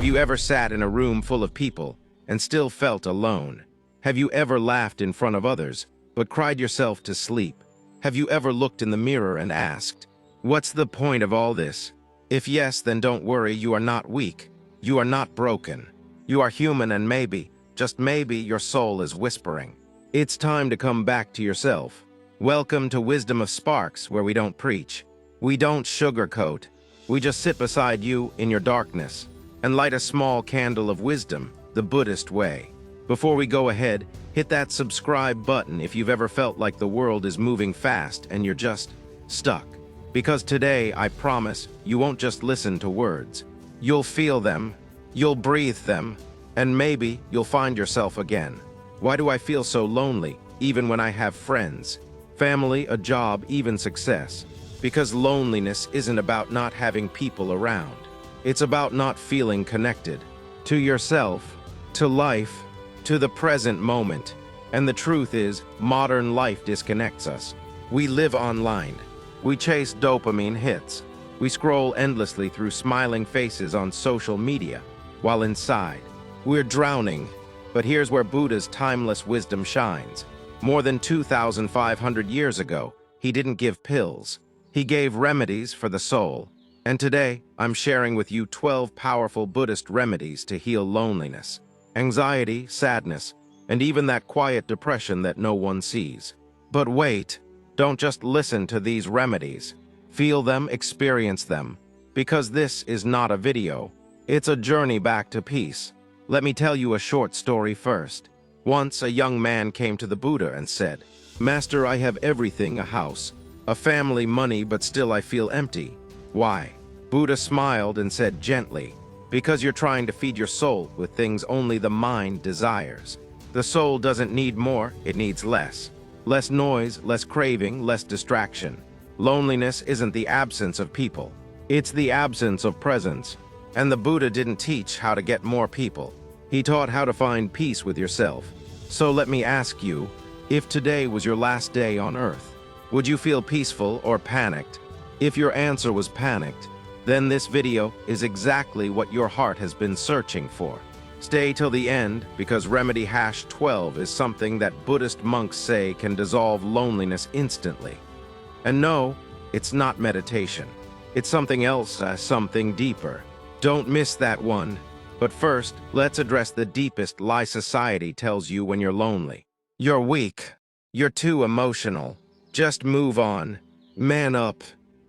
Have you ever sat in a room full of people and still felt alone? Have you ever laughed in front of others, but cried yourself to sleep? Have you ever looked in the mirror and asked, "What's the point of all this?" If yes, then don't worry, you are not weak. You are not broken. You are human, and maybe, just maybe, your soul is whispering. It's time to come back to yourself. Welcome to Wisdom of Sparks, where we don't preach. We don't sugarcoat. We just sit beside you in your darkness and light a small candle of wisdom, the Buddhist way. Before we go ahead, hit that subscribe button if you've ever felt like the world is moving fast and you're just stuck. Because today, I promise, you won't just listen to words. You'll feel them, you'll breathe them, and maybe you'll find yourself again. Why do I feel so lonely, even when I have friends, family, a job, even success? Because loneliness isn't about not having people around. It's about not feeling connected to yourself, to life, to the present moment. And the truth is, modern life disconnects us. We live online. We chase dopamine hits. We scroll endlessly through smiling faces on social media, while inside, we're drowning. But here's where Buddha's timeless wisdom shines. More than 2,500 years ago, he didn't give pills. He gave remedies for the soul. And today, I'm sharing with you 12 powerful Buddhist remedies to heal loneliness, anxiety, sadness, and even that quiet depression that no one sees. But wait, don't just listen to these remedies. Feel them, experience them, because this is not a video. It's a journey back to peace. Let me tell you a short story first. Once a young man came to the Buddha and said, "Master, I have everything, a house, a family, money, but still I feel empty." Why? Buddha smiled and said gently, "Because you're trying to feed your soul with things only the mind desires. The soul doesn't need more, it needs less. Less noise, less craving, less distraction. Loneliness isn't the absence of people. It's the absence of presence." And the Buddha didn't teach how to get more people. He taught how to find peace with yourself. So let me ask you, if today was your last day on earth, would you feel peaceful or panicked? If your answer was panicked, then this video is exactly what your heart has been searching for. Stay till the end, because remedy #12 is something that Buddhist monks say can dissolve loneliness instantly. And no, it's not meditation. It's something else, something deeper. Don't miss that one. But first, let's address the deepest lie society tells you when you're lonely. You're weak. You're too emotional. Just move on. Man up.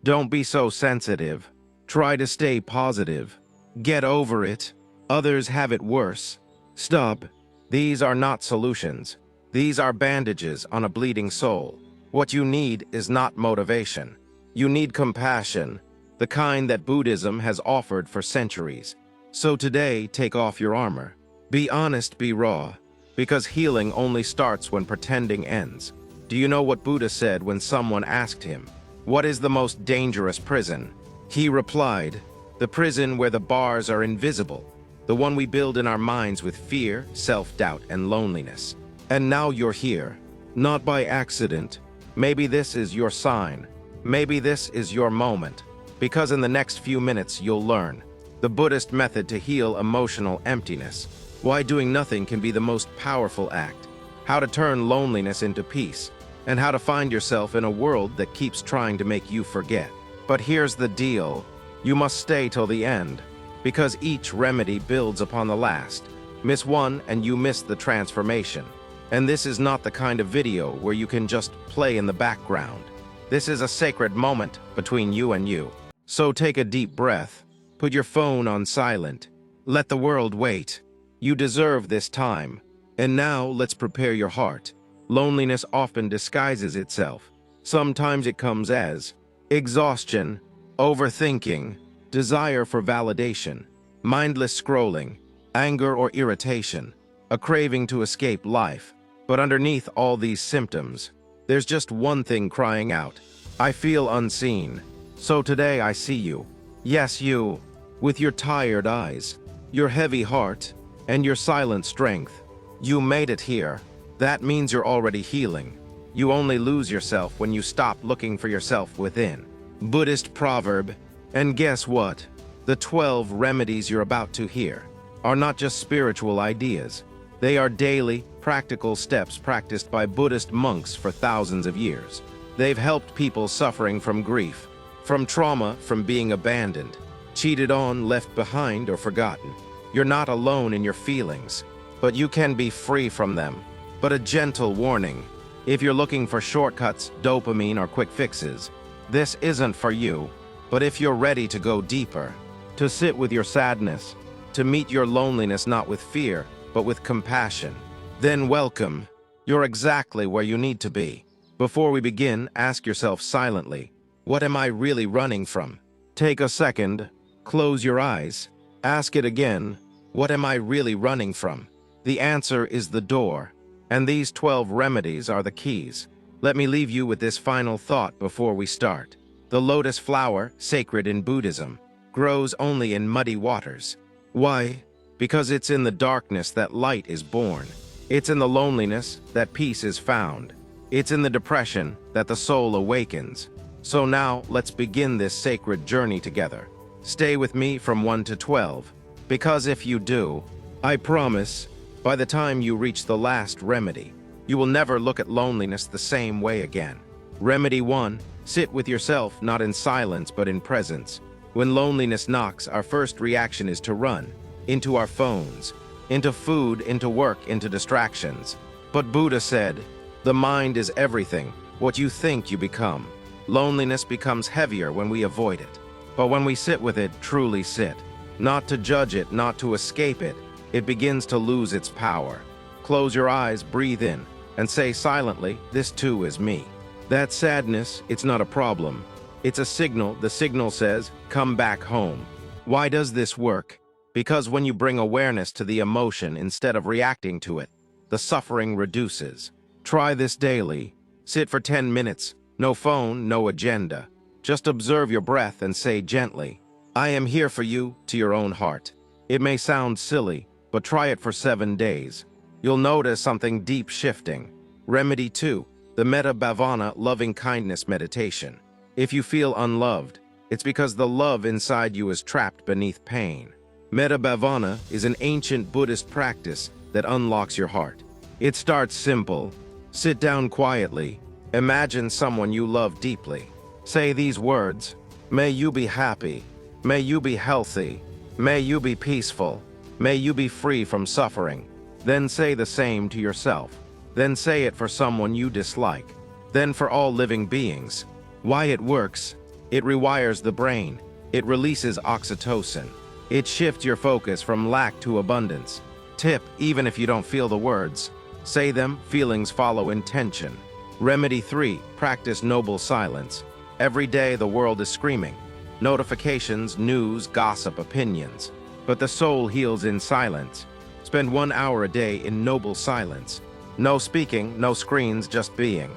Don't be so sensitive. Try to stay positive. Get over it. Others have it worse. Stop. These are not solutions. These are bandages on a bleeding soul. What you need is not motivation. You need compassion, the kind that Buddhism has offered for centuries. So today, take off your armor. Be honest, be raw, because healing only starts when pretending ends. Do you know what Buddha said when someone asked him, "What is the most dangerous prison?" He replied, "The prison where the bars are invisible, the one we build in our minds with fear, self-doubt, and loneliness." And now you're here, not by accident. Maybe this is your sign. Maybe this is your moment. Because in the next few minutes you'll learn the Buddhist method to heal emotional emptiness, why doing nothing can be the most powerful act, how to turn loneliness into peace, and how to find yourself in a world that keeps trying to make you forget. But here's the deal. You must stay till the end, because each remedy builds upon the last. Miss one and you miss the transformation. And this is not the kind of video where you can just play in the background. This is a sacred moment between you and you. So take a deep breath. Put your phone on silent. Let the world wait. You deserve this time. And now let's prepare your heart. Loneliness often disguises itself. Sometimes it comes as exhaustion, overthinking, desire for validation, mindless scrolling, anger or irritation, a craving to escape life. But underneath all these symptoms, there's just one thing crying out. I feel unseen. So today I see you. Yes, you, with your tired eyes, your heavy heart, and your silent strength. You made it here. That means you're already healing. You only lose yourself when you stop looking for yourself within. Buddhist proverb. And guess what? The 12 remedies you're about to hear are not just spiritual ideas. They are daily, practical steps practiced by Buddhist monks for thousands of years. They've helped people suffering from grief, from trauma, from being abandoned, cheated on, left behind, or forgotten. You're not alone in your feelings, but you can be free from them. But a gentle warning: if you're looking for shortcuts, dopamine, or quick fixes, this isn't for you. But if you're ready to go deeper, to sit with your sadness, to meet your loneliness not with fear, but with compassion, then welcome. You're exactly where you need to be. Before we begin, ask yourself silently, what am I really running from? Take a second, close your eyes, ask it again, what am I really running from? The answer is the door, and these 12 remedies are the keys. Let me leave you with this final thought before we start. The lotus flower, sacred in Buddhism, grows only in muddy waters. Why? Because it's in the darkness that light is born. It's in the loneliness that peace is found. It's in the depression that the soul awakens. So now, let's begin this sacred journey together. Stay with me from 1 to 12, because if you do, I promise, by the time you reach the last remedy, you will never look at loneliness the same way again. Remedy 1, sit with yourself, not in silence, but in presence. When loneliness knocks, our first reaction is to run, into our phones, into food, into work, into distractions. But Buddha said, the mind is everything. What you think, you become. Loneliness becomes heavier when we avoid it. But when we sit with it, truly sit, not to judge it, not to escape it, it begins to lose its power. Close your eyes, breathe in, and say silently, this too is me. That sadness, it's not a problem. It's a signal. The signal says, come back home. Why does this work? Because when you bring awareness to the emotion instead of reacting to it, the suffering reduces. Try this daily. Sit for 10 minutes. No phone, no agenda. Just observe your breath and say gently, I am here for you, to your own heart. It may sound silly, but try it for 7 days. You'll notice something deep shifting. Remedy 2, the Metta Bhavana loving kindness meditation. If you feel unloved, it's because the love inside you is trapped beneath pain. Metta Bhavana is an ancient Buddhist practice that unlocks your heart. It starts simple. Sit down quietly. Imagine someone you love deeply. Say these words, may you be happy, may you be healthy, may you be peaceful, may you be free from suffering. Then say the same to yourself. Then say it for someone you dislike. Then for all living beings. Why it works? It rewires the brain. It releases oxytocin. It shifts your focus from lack to abundance. Tip, even if you don't feel the words, say them, feelings follow intention. Remedy 3, practice noble silence. Every day the world is screaming. Notifications, news, gossip, opinions. But the soul heals in silence. Spend 1 hour a day in noble silence. No speaking, no screens, just being.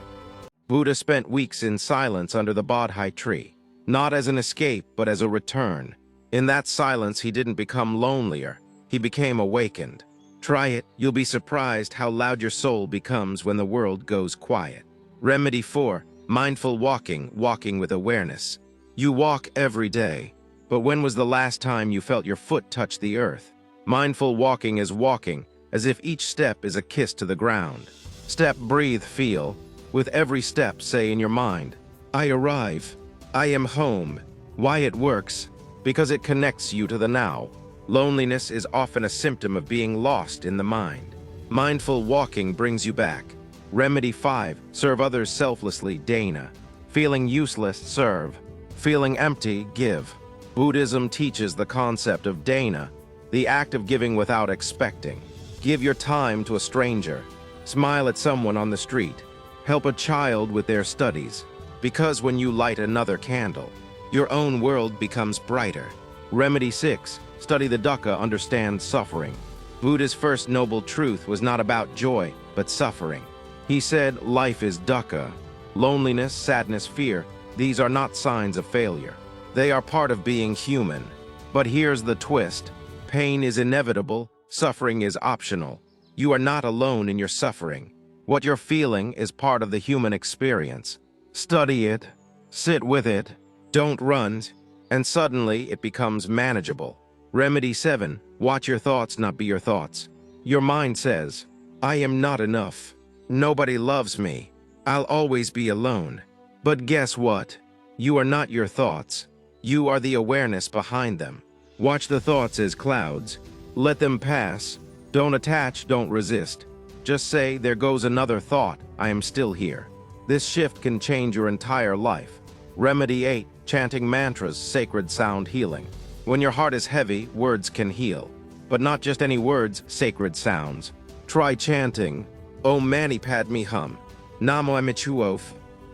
Buddha spent weeks in silence under the Bodhi tree, not as an escape, but as a return. In that silence, he didn't become lonelier. He became awakened. Try it. You'll be surprised how loud your soul becomes when the world goes quiet. Remedy 4, mindful walking, walking with awareness. You walk every day, but when was the last time you felt your foot touch the earth? Mindful walking is walking as if each step is a kiss to the ground. Step, breathe, feel. With every step, say in your mind, I arrive. I am home. Why it works? Because it connects you to the now. Loneliness is often a symptom of being lost in the mind. Mindful walking brings you back. Remedy 5, serve others selflessly, dana. Feeling useless, serve. Feeling empty, give. Buddhism teaches the concept of dana, the act of giving without expecting. Give your time to a stranger. Smile at someone on the street. Help a child with their studies. Because when you light another candle, your own world becomes brighter. Remedy 6, study the dukkha, understand suffering. Buddha's first noble truth was not about joy, but suffering. He said, life is dukkha. Loneliness, sadness, fear, these are not signs of failure. They are part of being human. But here's the twist. Pain is inevitable, suffering is optional. You are not alone in your suffering. What you're feeling is part of the human experience. Study it. Sit with it. Don't run. and suddenly it becomes manageable. Remedy 7. Watch your thoughts not be your thoughts. Your mind says, I am not enough. Nobody loves me. I'll always be alone. But guess what? You are not your thoughts. You are the awareness behind them. Watch the thoughts as clouds. Let them pass. Don't attach, don't resist. Just say, there goes another thought, I am still here. This shift can change your entire life. Remedy 8. Chanting mantras, sacred sound healing. When your heart is heavy, words can heal. But not just any words, sacred sounds. Try chanting, Om Mani Padme Hum, Namo Amichuof,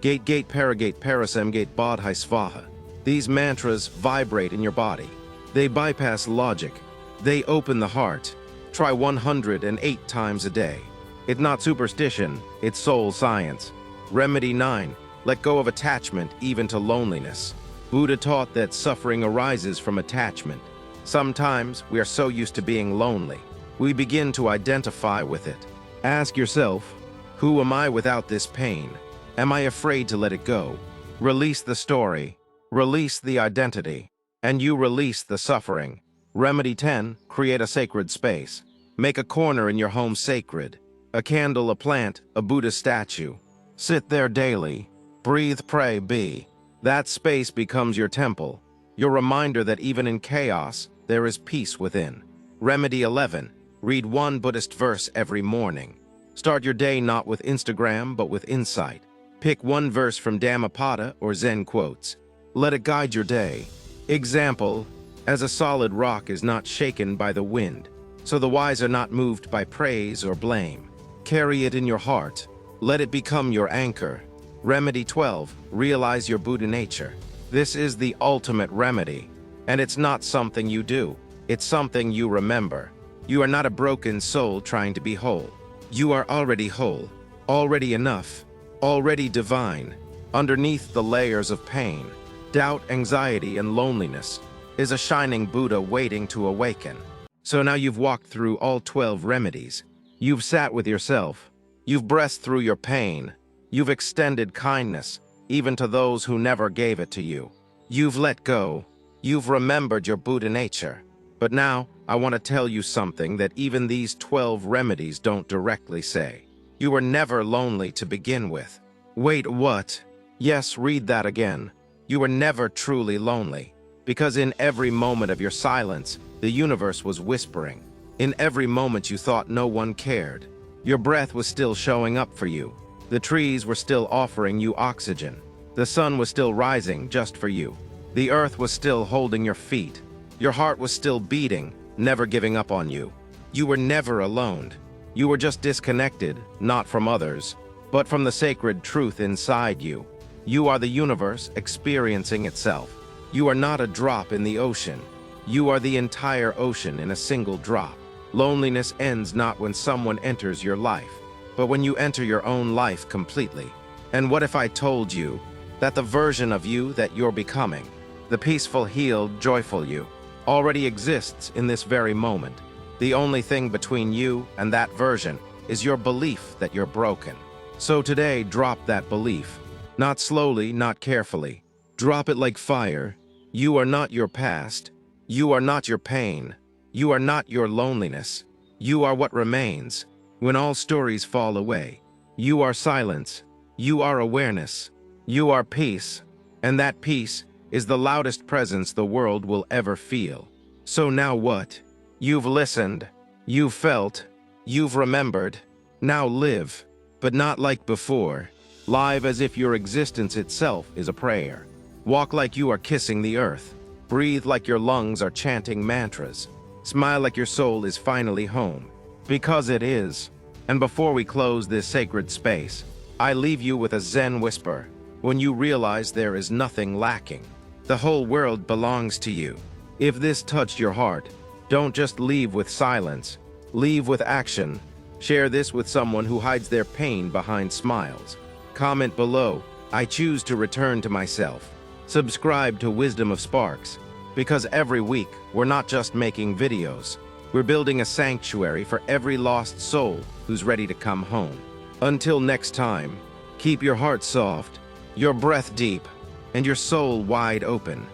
Gate Gate Paragate Parasam Gate Bodhi Svaha. These mantras vibrate in your body. They bypass logic. They open the heart. Try 108 times a day. It's not superstition, it's soul science. Remedy 9. Let go of attachment, even to loneliness. Buddha taught that suffering arises from attachment. Sometimes we are so used to being lonely, we begin to identify with it. Ask yourself, who am I without this pain? Am I afraid to let it go? Release the story, release the identity, and you release the suffering. Remedy 10. Create a sacred space. Make a corner in your home sacred. A candle, a plant, a Buddha statue. Sit there daily. Breathe, pray, be. That space becomes your temple, your reminder that even in chaos, there is peace within. Remedy 11. Read one Buddhist verse every morning. Start your day not with Instagram, but with insight. Pick one verse from Dhammapada or Zen quotes. Let it guide your day. Example, as a solid rock is not shaken by the wind, so the wise are not moved by praise or blame. Carry it in your heart. Let it become your anchor. Remedy 12. Realize your Buddha nature. This is the ultimate remedy, and it's not something you do. It's something you remember. You are not a broken soul trying to be whole. You are already whole, already enough, already divine. Underneath the layers of pain, doubt, anxiety, and loneliness is a shining Buddha waiting to awaken. So now you've walked through all 12 remedies. You've sat with yourself. You've breathed through your pain. You've extended kindness, even to those who never gave it to you. You've let go. You've remembered your Buddha nature. But now, I want to tell you something that even these 12 remedies don't directly say. You were never lonely to begin with. Wait, what? Yes, read that again. You were never truly lonely, because in every moment of your silence, the universe was whispering. In every moment you thought no one cared, your breath was still showing up for you. The trees were still offering you oxygen. The sun was still rising just for you. The earth was still holding your feet. Your heart was still beating, never giving up on you. You were never alone. You were just disconnected, not from others, but from the sacred truth inside you. You are the universe experiencing itself. You are not a drop in the ocean. You are the entire ocean in a single drop. Loneliness ends not when someone enters your life, but when you enter your own life completely. And what if I told you that the version of you that you're becoming, the peaceful, healed, joyful you, already exists in this very moment? The only thing between you and that version is your belief that you're broken. So today, drop that belief. Not slowly, not carefully. Drop it like fire. You are not your past. You are not your pain. You are not your loneliness. You are what remains when all stories fall away. You are silence. You are awareness. You are peace. And that peace is the loudest presence the world will ever feel. So now what? You've listened. You've felt. You've remembered. Now live, but not like before. Live as if your existence itself is a prayer. Walk like you are kissing the earth. Breathe like your lungs are chanting mantras. Smile like your soul is finally home. Because it is. And before we close this sacred space, I leave you with a Zen whisper. When you realize there is nothing lacking, the whole world belongs to you. If this touched your heart, don't just leave with silence. Leave with action. Share this with someone who hides their pain behind smiles. Comment below, I choose to return to myself. Subscribe to Wisdom of Sparks, because every week we're not just making videos. We're building a sanctuary for every lost soul who's ready to come home. Until next time, keep your heart soft, your breath deep, and your soul wide open.